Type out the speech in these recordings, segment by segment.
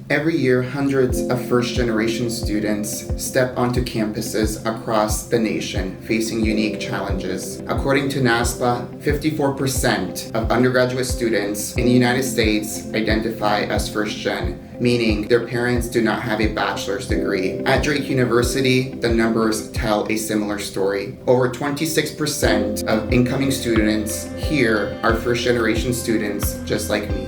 Every year, hundreds of first-generation students step onto campuses across the nation facing unique challenges. According to NASPA, 54% of undergraduate students in the United States identify as first-gen, meaning their parents do not have a bachelor's degree. At Drake University, the numbers tell a similar story. Over 26% of incoming students here are first-generation students just like me.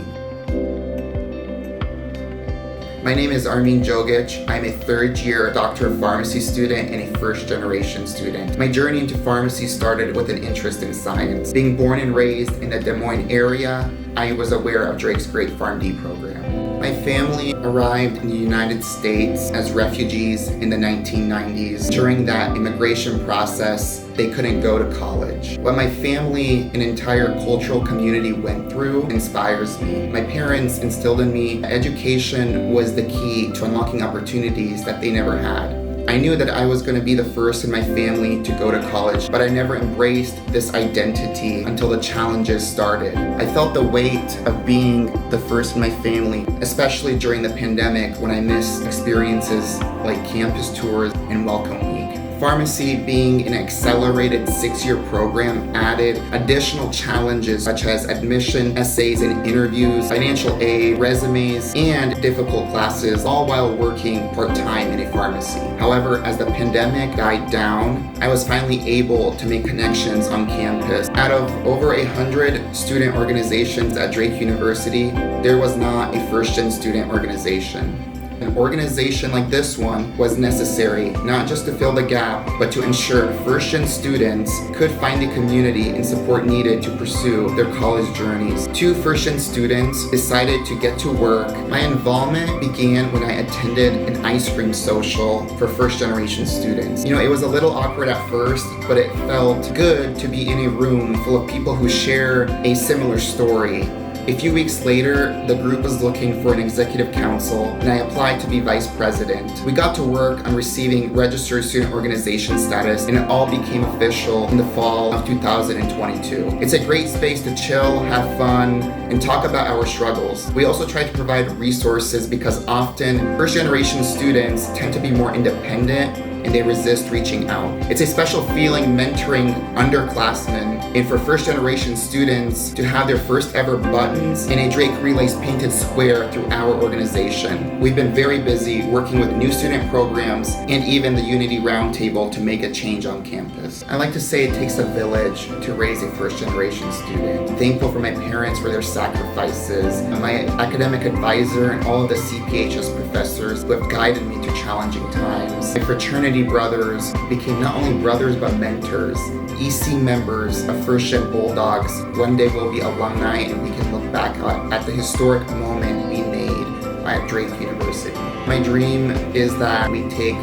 My name is Armin Đogić. I'm a third-year Doctor of Pharmacy student and a first-generation student. My journey into pharmacy started with an interest in science. Being born and raised in the Des Moines area, I was aware of Drake's Great PharmD program. My family arrived in the United States as refugees in the 1990s. During that immigration process, they couldn't go to college. What my family and entire cultural community went through inspires me. My parents instilled in me education was the key to unlocking opportunities that they never had. I knew that I was going to be the first in my family to go to college, but I never embraced this identity until the challenges started. I felt the weight of being the first in my family, especially during the pandemic when I missed experiences like campus tours and welcome week. Pharmacy, being an accelerated 6-year program, added additional challenges such as admission, essays and interviews, financial aid, resumes, and difficult classes, all while working part-time in a pharmacy. However, as the pandemic died down, I was finally able to make connections on campus. Out of over 100 student organizations at Drake University, there was not a first-gen student organization. An organization like this one was necessary, not just to fill the gap, but to ensure first-gen students could find the community and support needed to pursue their college journeys. 2 first-gen students decided to get to work. My involvement began when I attended an ice cream social for first-generation students. It was a little awkward at first, but it felt good to be in a room full of people who share a similar story. A few weeks later, the group was looking for an executive council, and I applied to be vice president. We got to work on receiving registered student organization status, and it all became official in the fall of 2022. It's a great space to chill, have fun, and talk about our struggles. We also try to provide resources because often first-generation students tend to be more independent and they resist reaching out. It's a special feeling mentoring underclassmen and for first-generation students to have their first ever buttons and a Drake Relays painted square through our organization. We've been very busy working with new student programs and even the Unity Roundtable to make a change on campus. I like to say it takes a village to raise a first-generation student. I'm thankful for my parents for their sacrifices, and my academic advisor and all of the CPHS professors who have guided me through challenging times. My fraternity brothers became not only brothers but mentors. EC members of Gen Bulldogs one day will be alumni, and we can look back at the historic moment we made at Drake University. My dream is that we take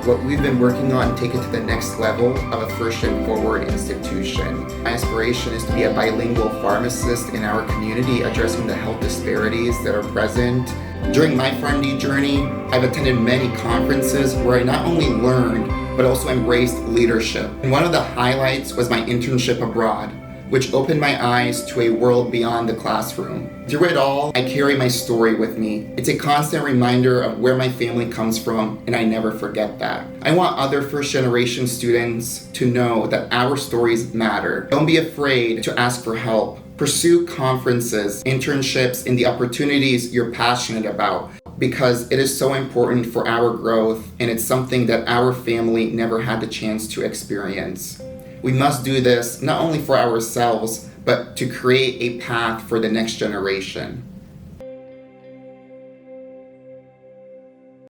what we've been working on and take it to the next level of a first-gen forward institution. My aspiration is to be a bilingual pharmacist in our community, addressing the health disparities that are present. During my PharmD journey, I've attended many conferences where I not only learned, but also embraced leadership. And one of the highlights was my internship abroad, which opened my eyes to a world beyond the classroom. Through it all, I carry my story with me. It's a constant reminder of where my family comes from, and I never forget that. I want other first-generation students to know that our stories matter. Don't be afraid to ask for help. Pursue conferences, internships, and the opportunities you're passionate about, because it is so important for our growth, and it's something that our family never had the chance to experience. We must do this not only for ourselves, but to create a path for the next generation.